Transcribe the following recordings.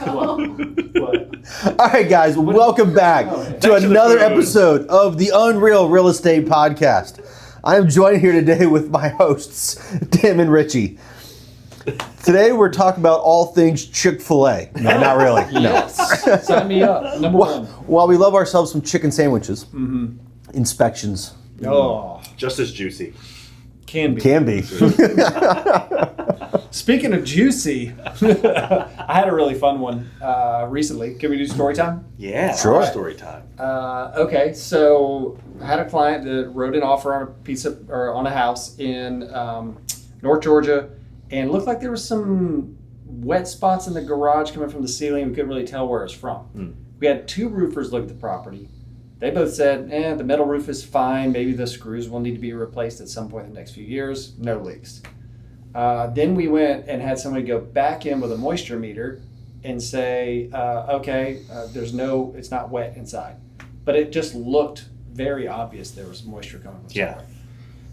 All right, guys, welcome back to another episode of the Unreal Real Estate Podcast. I am joined here today with my hosts, Tim and Richie. Today we're talking about all things Chick-fil-A. No, not really. No. Yes. Sign me up. Number one. While we love ourselves some chicken sandwiches, inspections. Oh, just as juicy. Can be. Can be. Speaking of juicy, I had a really fun one recently. Can we do story time? Yeah, sure. Story time. Okay, so I had a client that wrote an offer on a house in North Georgia, and it looked like there was some wet spots in the garage coming from the ceiling. We couldn't really tell where it was from. We had two roofers look at the property. They both said, the metal roof is fine. Maybe the screws will need to be replaced at some point in the next few years. No leaks. Then we went and had somebody go back in with a moisture meter and say, it's not wet inside. But it just looked very obvious there was moisture coming from somewhere. Yeah.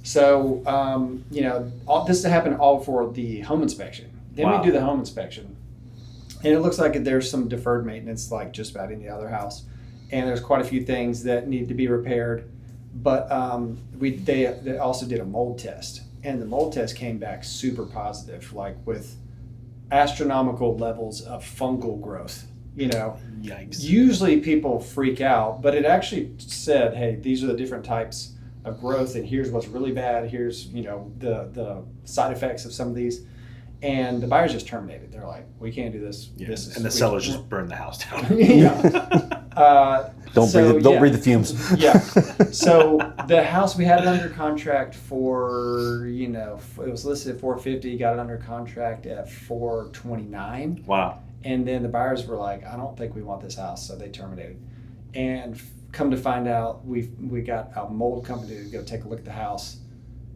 So, all this happened all for the home inspection. Then we do the home inspection. And it looks like there's some deferred maintenance like just about any other house. And there's quite a few things that need to be repaired. But they also did a mold test. And the mold test came back super positive, like with astronomical levels of fungal growth. Yikes. Usually people freak out, but it actually said, hey, these are the different types of growth, and here's what's really bad. Here's, the side effects of some of these. And the buyers just terminated. They're like, we can't do this. Yeah. And the sellers just burned the house down. Don't breathe the fumes. Yeah. So the house, we had it under contract for, it was listed at $450, got it under contract at $429. Wow. And then the buyers were like, I don't think we want this house, so they terminated. And come to find out, we got a mold company to go take a look at the house,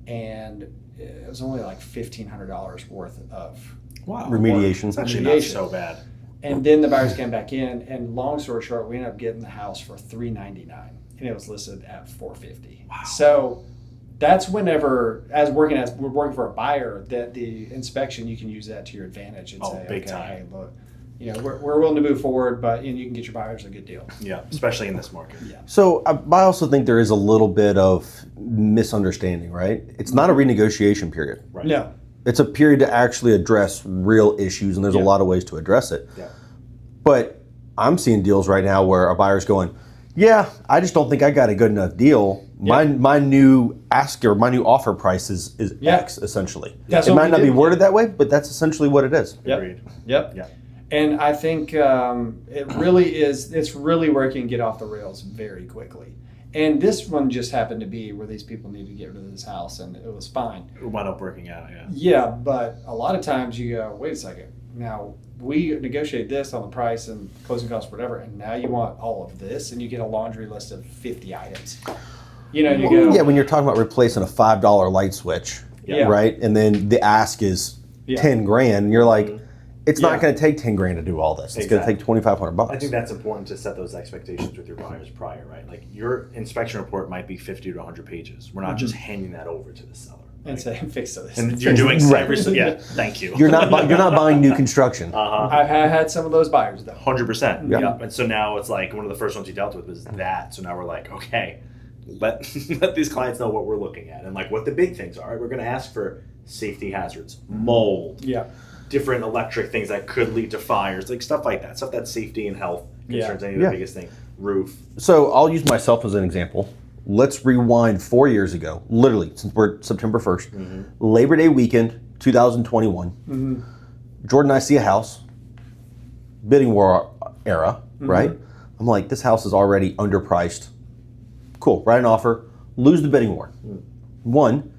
and it was only like $1,500 worth of remediation. It's actually not so bad. And then the buyers came back in, and long story short, we ended up getting the house for $399, and it was listed at $450. Wow. So that's whenever, we're working for a buyer, that the inspection, you can use that to your advantage and say, big okay, time. hey, look, we're willing to move forward, but you can get your buyers a good deal. Yeah, especially in this market. Yeah. So I also think there is a little bit of misunderstanding, right? It's not a renegotiation period. Right. No. It's a period to actually address real issues, and there's a lot of ways to address it. Yeah. But I'm seeing deals right now where a buyer's going, I just don't think I got a good enough deal. Yeah. My new offer price is X, essentially. That's it what might we not be did. worded that way, but that's essentially what it is. Yep. Agreed. Yep. Yeah. And I think it's really where it can get off the rails very quickly. And this one just happened to be where these people needed to get rid of this house, and it was fine. It wound up working out, yeah. Yeah, but a lot of times you go, wait a second. Now, we negotiate this on the price and closing costs, whatever, and now you want all of this, and you get a laundry list of 50 items. You go... Yeah, when you're talking about replacing a $5 light switch, right? And then the ask is $10,000, and you're like, it's not going to take $10,000 to do all this. It's going to take $2,500. I think that's important to set those expectations with your buyers prior, right? Like your inspection report might be 50 to 100 pages. We're not just handing that over to the seller. And say, fix this. And you're doing thank you. You're not buying new construction. I've had some of those buyers, though. 100%. Yeah. And so now it's like one of the first ones you dealt with was that. So now we're like, okay, let these clients know what we're looking at and like what the big things are. We're going to ask for safety hazards, mold, different electric things that could lead to fires, like stuff like that. Stuff that's safety and health concerns. Any of the biggest thing. Roof. So I'll use myself as an example. Let's rewind 4 years ago, literally, since we're September 1st, Labor Day weekend, 2021. Jordan and I see a house, bidding war era, right? I'm like, this house is already underpriced. Cool, write an offer, lose the bidding war. One,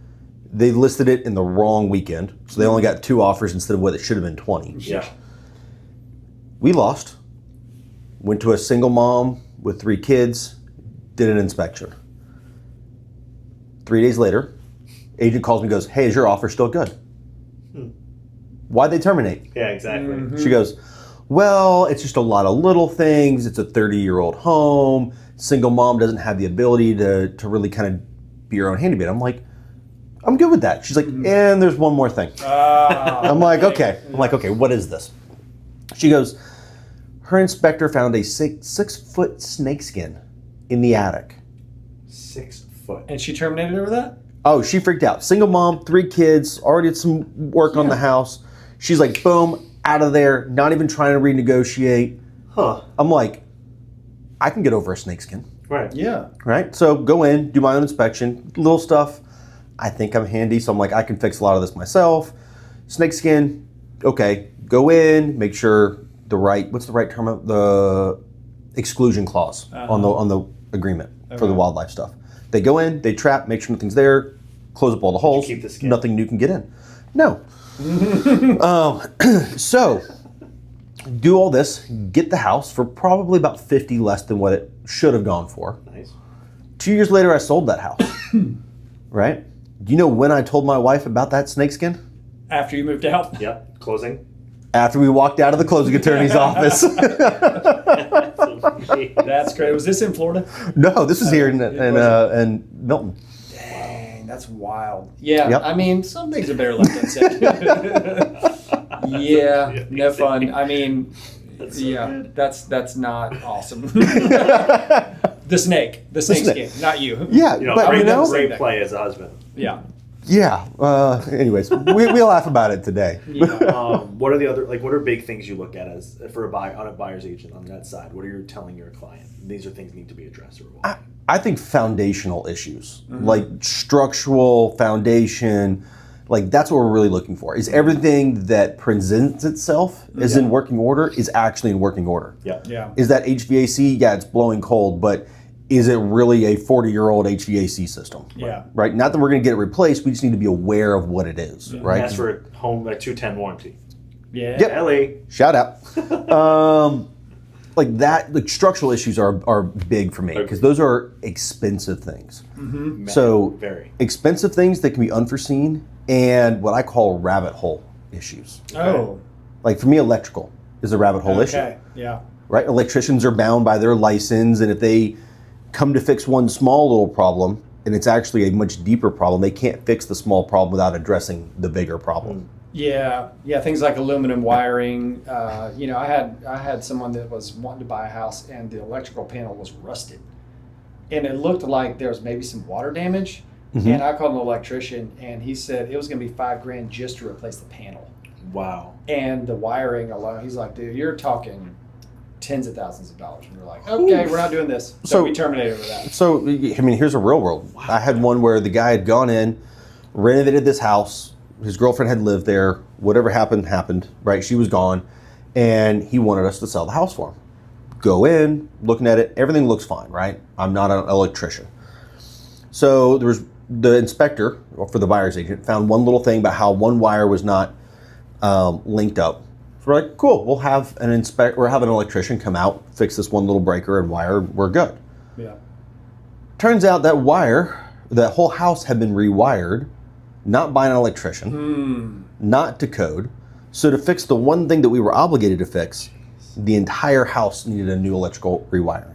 they listed it in the wrong weekend, so they only got 2 offers instead of what it should have been 20. Yeah. We lost, went to a single mom with 3 kids, did an inspection. 3 days later, agent calls me and goes, hey, is your offer still good? Why'd they terminate? Yeah, exactly. She goes, well, it's just a lot of little things. It's a 30-year-old home. Single mom doesn't have the ability to really kind of be her own handyman. I'm like, I'm good with that. She's like, and there's one more thing. I'm like, okay. What is this? She goes, Her inspector found a 6-foot snakeskin in the attic. 6 foot. And she terminated over that? Oh, she freaked out. Single mom, 3 kids, already did some work on the house. She's like, boom, out of there, not even trying to renegotiate. Huh. I'm like, I can get over a snakeskin. Right. Yeah. Right? So go in, do my own inspection, little stuff. I think I'm handy, so I'm like, I can fix a lot of this myself. Snakeskin, okay, go in, make sure what's the right term of the exclusion clause on the agreement for the wildlife stuff. They go in, they trap, make sure nothing's there, close up all the holes. Keep the skin? Nothing new can get in. No. So do all this, get the house for probably about 50 less than what it should have gone for. Nice. 2 years later, I sold that house. Right? Do you know when I told my wife about that snakeskin? After you moved out? Yep. Closing. After we walked out of the closing attorney's office. That's great. Was this in Florida? No, this is here in Milton. Dang, that's wild. Yeah, Yep. I mean, some things are better left unsaid. Yeah, no fun. I mean, That's so good. that's not awesome. The snake snake. skin, not you. Yeah, You know, but great, you know, great play as a husband. Yeah. yeah. Anyways, we laugh about it today. What are the other what are big things you look at as for a buyer's agent on that side? What are you telling your client? These are things that need to be addressed or what? I think foundational issues, like structural foundation, like that's what we're really looking for. Is everything that presents itself as in working order is actually in working order? Yeah. Yeah. Is that HVAC? Yeah, it's blowing cold, but is it really a 40-year-old HVAC system? Yeah. Right? Not that we're going to get it replaced. We just need to be aware of what it is, right? Ask for a home 210 warranty. Yeah. Yep. LA. Shout out. Like that, like structural issues are big for me because those are expensive things. So Very. expensive things that can be unforeseen and what I call rabbit hole issues. Oh. Like for me, electrical is a rabbit hole issue. Okay. Yeah. Right? Electricians are bound by their license, and if they come to fix one small little problem and it's actually a much deeper problem, they can't fix the small problem without addressing the bigger problem. Yeah, things like aluminum wiring. I had someone that was wanting to buy a house, and the electrical panel was rusted, and it looked like there was maybe some water damage. And I called an electrician, and he said it was going to be $5,000 just to replace the panel. Wow. And the wiring alone, he's like, dude, you're talking tens of thousands of dollars. And we're like, okay, we're not doing this. So we terminated over that. So, I mean, here's a real world. Wow. I had one where the guy had gone in, renovated this house. His girlfriend had lived there. Whatever happened, right? She was gone. And he wanted us to sell the house for him. Go in, looking at it. Everything looks fine, right? I'm not an electrician. So there was the inspector for the buyer's agent found one little thing about how one wire was not linked up. So we're like, cool, we'll have an electrician come out, fix this one little breaker and wire, we're good. Yeah. Turns out that whole house had been rewired, not by an electrician, not to code. So to fix the one thing that we were obligated to fix, the entire house needed a new electrical rewiring.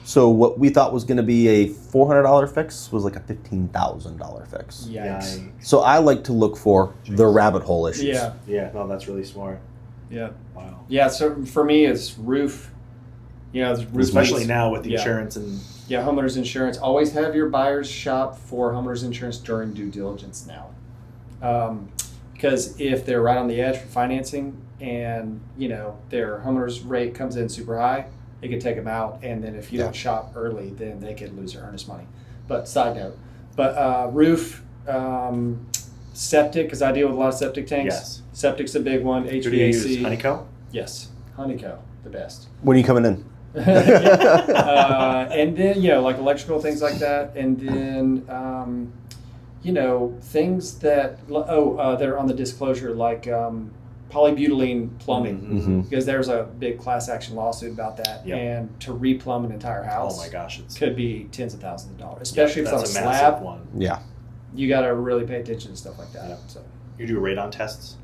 So what we thought was going to be a $400 fix was like a $15,000 fix. Yikes. So I like to look for the rabbit hole issues. Yeah. Yeah, no, that's really smart. Yeah. Wow. Yeah, so for me, it's roof. Especially now with the insurance and... Yeah, homeowners insurance. Always have your buyers shop for homeowners insurance during due diligence now. Because if they're right on the edge for financing and, their homeowners rate comes in super high, it could take them out. And then if you don't shop early, then they could lose their earnest money. But side note. But roof, septic, because I deal with a lot of septic tanks. Yes. Septic's a big one. HVAC. Who do you use? Honeycomb? Yes. Honeycomb, the best. When are you coming in? And then like electrical things like that, and then things that that are on the disclosure, like polybutylene plumbing, because there's a big class action lawsuit about that. And to replumb an entire house, oh my gosh, it could be tens of thousands of dollars, especially if it's on a that's slab. massive one. Yeah. You got to really pay attention to stuff like that. So You do radon tests?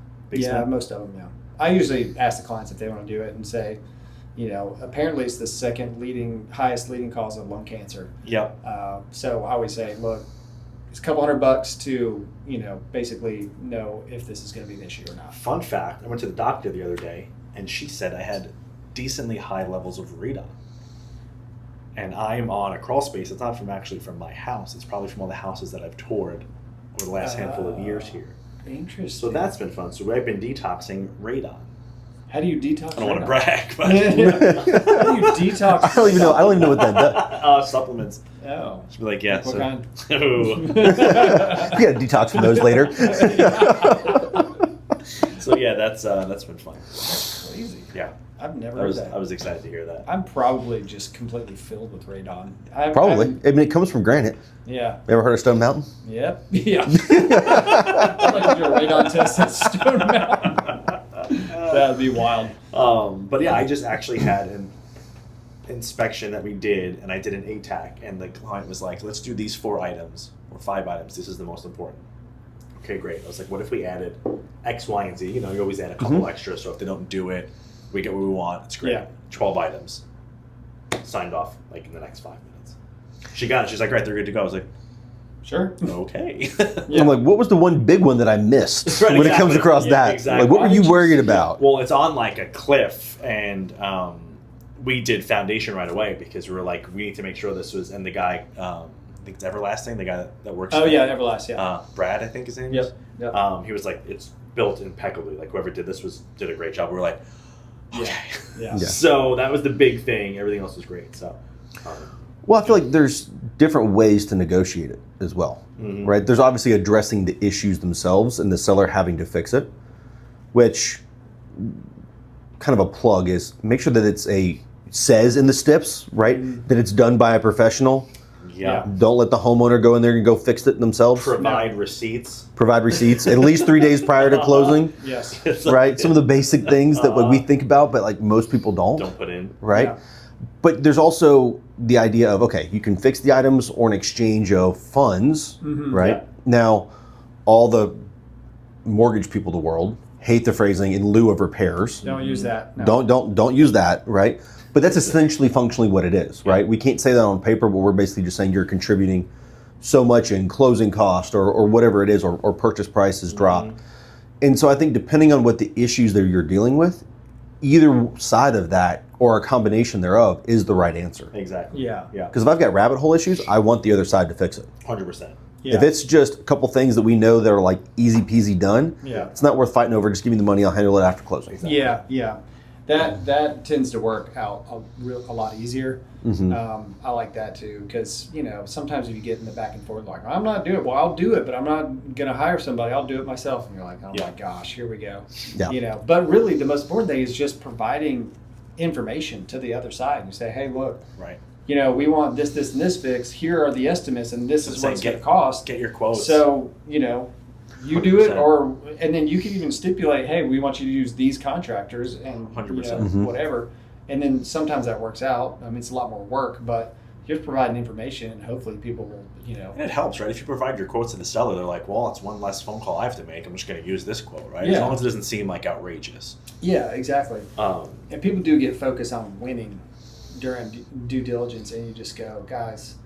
most of them. Yeah, I usually ask the clients if they want to do it and say, apparently it's the second highest leading cause of lung cancer. Yep. So I always say, look, it's a couple $100 to, basically know if this is going to be an issue or not. Fun fact, I went to the doctor the other day, and she said I had decently high levels of radon. And I'm on a crawl space. It's not actually from my house. It's probably from all the houses that I've toured over the last handful of years here. Interesting. So that's been fun. So I've been detoxing radon. How do you detox? I don't want to brag, but How do you detox? I don't even know what that does. Supplements. Oh. Just be like, yeah. What kind? Ooh. We got to detox from those later. So yeah, that's been fun. That's crazy. Yeah. I've never heard that. I was excited to hear that. I'm probably just completely filled with radon. Probably. I mean, it comes from granite. Yeah. You ever heard of Stone Mountain? Yep. Yeah. I'd like to do a radon test at Stone Mountain. That'd be wild. But yeah, I just actually had an inspection that we did, and I did an ATAC, and the client was like, let's do these 4 items or 5 items. This is the most important. Okay, great. I was like, what if we added X, Y, and Z? You know, you always add a couple extra, so if they don't do it, we get what we want. It's great. Yeah. 12 items. Signed off like in the next 5 minutes. She got it. She's like, right, they're good to go. I was like, sure. Okay. Yeah. I'm like, what was the one big one that I missed Right, when it comes exactly. across that? Exactly. Like, what were you worried about? Well, it's on like a cliff, and we did foundation right away because we were like, we need to make sure this was. And the guy, I think it's Everlasting, the guy that works. Oh yeah, Everlast. Yeah. Brad, I think his name is. Yep. He was like, it's built impeccably. Like whoever did this did a great job. We were like, okay. Yeah. So that was the big thing. Everything else was great. So. Well, I feel like there's different ways to negotiate it as well, right? There's obviously addressing the issues themselves and the seller having to fix it, which kind of a plug is make sure that says in the steps, right, that it's done by a professional. Yeah. Don't let the homeowner go in there and go fix it themselves. Provide receipts. Provide receipts at least 3 days prior to closing. Yes. Right? Some of the basic things that we think about, but like most people don't put in. right? Yeah. But there's also the idea of, okay, you can fix the items or an exchange of funds, right? Yeah. Now, all the mortgage people of the world hate the phrasing in lieu of repairs. Don't use that. No. Don't use that, right? But that's essentially functionally what it is, right? We can't say that on paper, but we're basically just saying you're contributing so much in closing cost or whatever it is, or purchase price has dropped. And so I think depending on what the issues that you're dealing with, either side of that or a combination thereof is the right answer. Exactly. Yeah. Yeah. Because if I've got rabbit hole issues, I want the other side to fix it. 100%. Yeah. If it's just a couple things that we know that are like easy peasy done, Yeah. it's not worth fighting over. Just give me the money, I'll handle it after closing. Exactly. Yeah. That tends to work out a lot easier. I like that too because sometimes if you get in the back and forth like I'm not doing it, well I'll do it, but I'm not going to hire somebody. I'll do it myself, and you're like, oh my gosh, here we go. Yeah. But really the most important thing is just providing information to the other side. You say, hey, look, Right. We want this, and this fixed. Here are the estimates, and this is what it's going to cost. Get your quotes. So you do it, 100%. and then you can even stipulate, hey, we want you to use these contractors and 100%. Whatever. And then sometimes that works out. I mean, it's a lot more work, but you're providing information, and hopefully people will, And it helps, right? If you provide your quotes to the seller, they're like, well, it's one less phone call I have to make. I'm just going to use this quote, right? Yeah. As long as it doesn't seem like outrageous. Yeah, exactly. And people do get focused on winning during due diligence, and you just go, guys,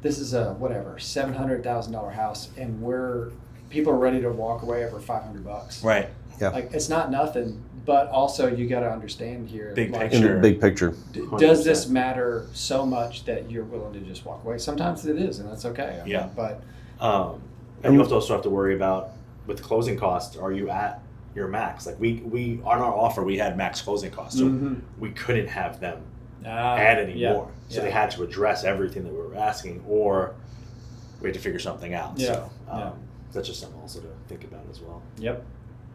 this is a $700,000 house, and people are ready to walk away over $500. Right. Yeah. Like it's not nothing, but also you got to understand here. Big like, picture. In the big picture. Does this matter so much that you're willing to just walk away? Sometimes it is, and that's okay. I mean, but and you also have to worry about with closing costs. Are you at your max? Like we on our offer, we had max closing costs, so we couldn't have them add any more. So they had to address everything that we were asking, or we had to figure something out. Yeah. So that's just something also to think about as well. Yep.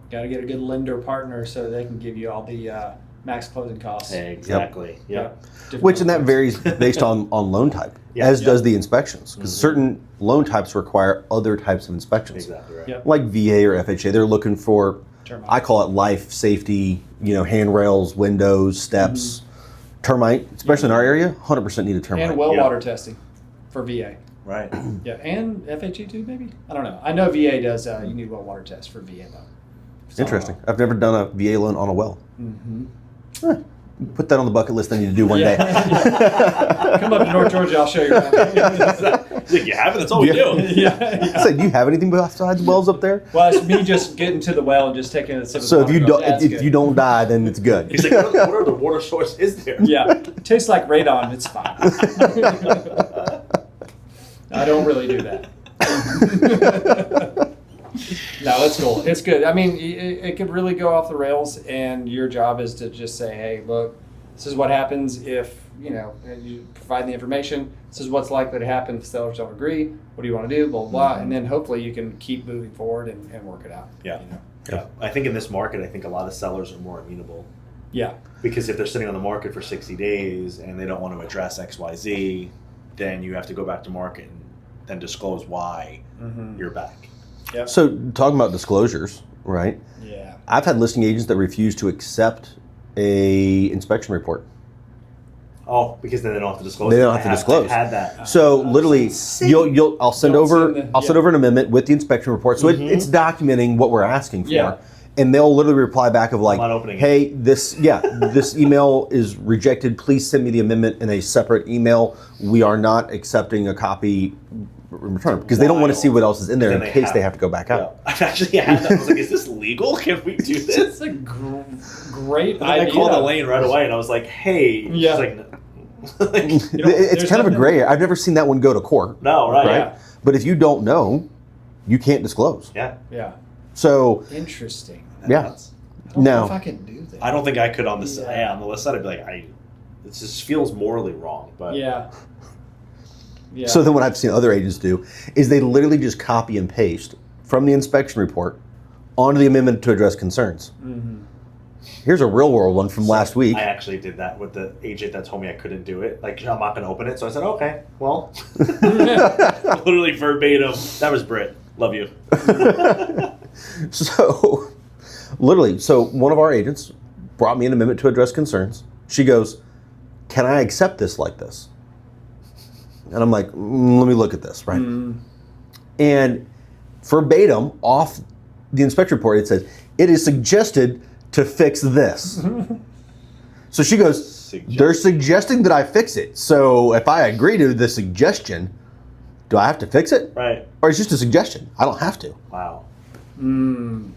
Got to get a good lender partner so they can give you all the max closing costs. Exactly. Yep. Which, and that varies based on loan type, as does the inspections. Because certain loan types require other types of inspections. Exactly right. Yep. Like VA or FHA, they're looking for, Termite. I call it life, safety, handrails, windows, steps. Termite, especially in our area, 100% need a termite. And well water testing for VA. Right. Yeah, and FHA too, maybe? I don't know. I know VA does, you need well water test for VA though. So, Interesting. I've never done a VA loan on a well. Put that on the bucket list I need to do one day. Come up to North Georgia, I'll show you. You have it. That's all we do. I said, do you have anything besides wells up there? Well, it's me just getting to the well and just taking a sip of So if water. you don't die, then it's good. He's like, what are the water sources there? Yeah, tastes like radon. It's fine. I don't really do that. No, it's cool. It's good. I mean, it could really go off the rails, and your job is to just say, hey, look, this is what happens if, you provide the information. This is what's likely to happen if sellers don't agree. What do you want to do? Blah, blah, blah. And then hopefully you can keep moving forward and work it out. Yeah. Yeah. I think in this market, I think a lot of sellers are more amenable. Yeah. Because if they're sitting on the market for 60 days and they don't want to address XYZ, then you have to go back to market and then disclose why you're back. Yep. So talking about disclosures, right? Yeah. I've had listing agents that refuse to accept a inspection report. Oh, because then they don't have to disclose. They don't have to disclose. I've had that. So literally, I'll send over an amendment with the inspection report. So it's documenting what we're asking for. Yeah. And they'll literally reply back of like, I'm not opening hey, this email is rejected. Please send me the amendment in a separate email. We are not accepting a copy in return because they don't want to see what else is in there in case they have to go back out. I've actually had that. I was like, is this legal? Can we do this? It's a great idea. I called Elaine right away and I was like, hey. Yeah. She's like, it's kind of a gray area. I've never seen that one go to court. No, right? Yeah. But if you don't know, you can't disclose. Yeah. Yeah. So Interesting. yeah. I don't know if I can do that. I don't think I could on this. Yeah, on the list side, I'd be like, it just feels morally wrong. But Yeah. Yeah. So then what I've seen other agents do is they literally just copy and paste from the inspection report onto the amendment to address concerns. Here's a real world one from last week. I actually did that with the agent that told me I couldn't do it. Like, I'm not going to open it. So I said, okay, well. Literally verbatim. That was Britt. Love you. So, literally, one of our agents brought me an amendment to address concerns. She goes, can I accept this like this? And I'm like, let me look at this, right? And verbatim, off the inspection report, it says, it is suggested to fix this. So she goes, they're suggesting that I fix it. So if I agree to the suggestion, do I have to fix it? Right. Or it's just a suggestion. I don't have to. Wow.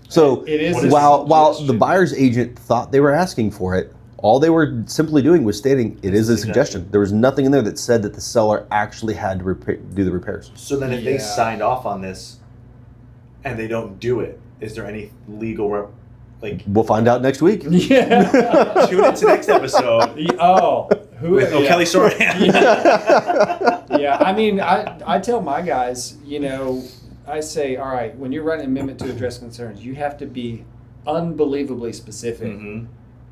So It is a while suggestion. the buyer's agent thought they were asking for it, all they were simply doing was stating it is a suggestion. There was nothing in there that said that the seller actually had to do the repairs. So then if they signed off on this and they don't do it, is there any legal We'll find out next week. Yeah. tune into next episode with O'Kelly Soran. Yeah. I mean, I tell my guys, I say, all right, when you're writing an amendment to address concerns, you have to be unbelievably specific.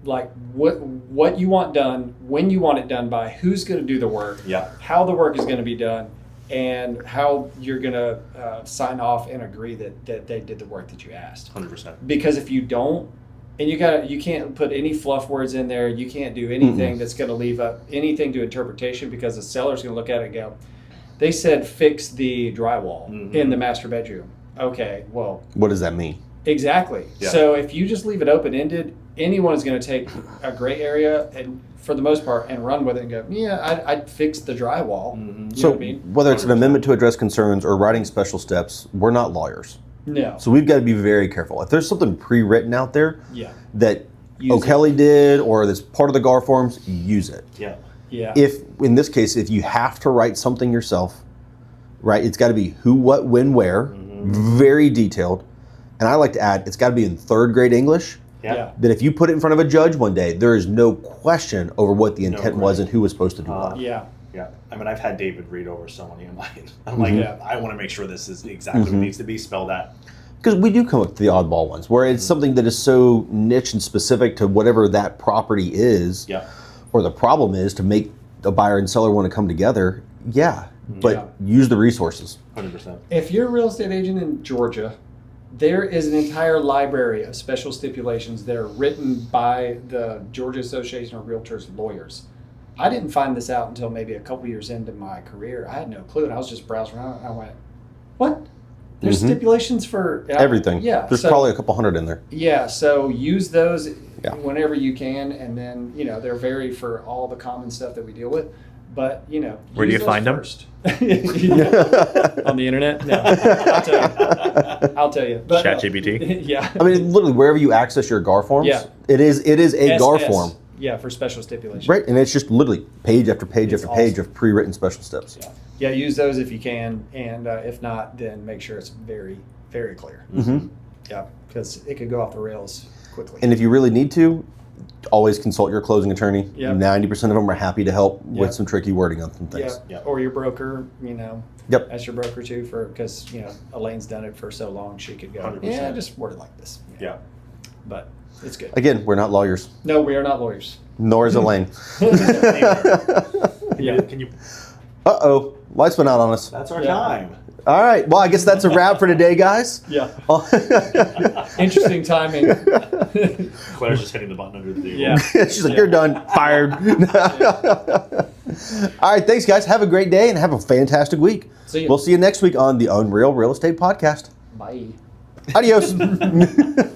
Like what you want done, when you want it done by, who's going to do the work, how the work is going to be done, and how you're going to sign off and agree that they did the work that you asked. 100%. Because if you don't, and you can't put any fluff words in there, you can't do anything that's going to leave up anything to interpretation, because the seller's going to look at it and go, they said fix the drywall in the master bedroom. Okay, well. What does that mean? Exactly. Yeah. So if you just leave it open-ended, anyone is going to take a gray area and, for the most part, and run with it and go, yeah, I'd fix the drywall. You know what I mean? Whether it's an amendment to address concerns or writing special steps, we're not lawyers. No. So we've got to be very careful. If there's something pre-written out there that Use O'Kelly did or that's part of the GAR forms, use it. Yeah. Yeah. If, in this case, if you have to write something yourself, right, it's got to be who, what, when, where, very detailed. And I like to add, it's got to be in third grade English. Yeah. That if you put it in front of a judge one day, there is no question over what the intent was and who was supposed to do what. Yeah. Yeah. I mean, I've had David read over so many of mine. I'm like, I want to make sure this is exactly what it needs to be spelled out. Because we do come up with the oddball ones where it's something that is so niche and specific to whatever that property is, or the problem is to make a buyer and seller want to come together. But use the resources. 100%. If you're a real estate agent in Georgia, there is an entire library of special stipulations that are written by the Georgia Association of Realtors lawyers. I didn't find this out until maybe a couple years into my career. I had no clue, and I was just browsing around, and I went, what? There's stipulations for Everything. Yeah. There's probably a couple hundred in there. Yeah, so use those. Yeah. whenever you can, and then they're very for all the common stuff that we deal with. But where do you find them? On the internet? No, I'll tell you. But, ChatGPT. Yeah. I mean, literally wherever you access your GAR forms, Yeah. it is a GAR SS. form. Yeah, for special stipulations. Right, and it's just literally page after page It's after page awesome. of pre-written special steps. Yeah, use those if you can, and if not, then make sure it's very, very clear. Mm-hmm. Yeah, because it could go off the rails quickly. And if you really need to, always consult your closing attorney. Yep. 90% of them are happy to help with Yep. some tricky wording on some things. Yeah, or your broker, Yep. Ask your broker too, because Elaine's done it for so long, she could go. 100%. Yeah, just word it like this. Yeah. But it's good. Again, we're not lawyers, No, we are not lawyers. nor is Elaine. Yeah. Can you? Uh-oh, lights went out on us. That's our Yeah. time. All right, well, I guess that's a wrap for today, guys. Yeah. Interesting timing. Claire's just hitting the button under the table. Yeah. She's like, you're done, fired. All right, thanks, guys. Have a great day and have a fantastic week. See ya. We'll see you next week on the Unreal Real Estate Podcast. Bye. Adios.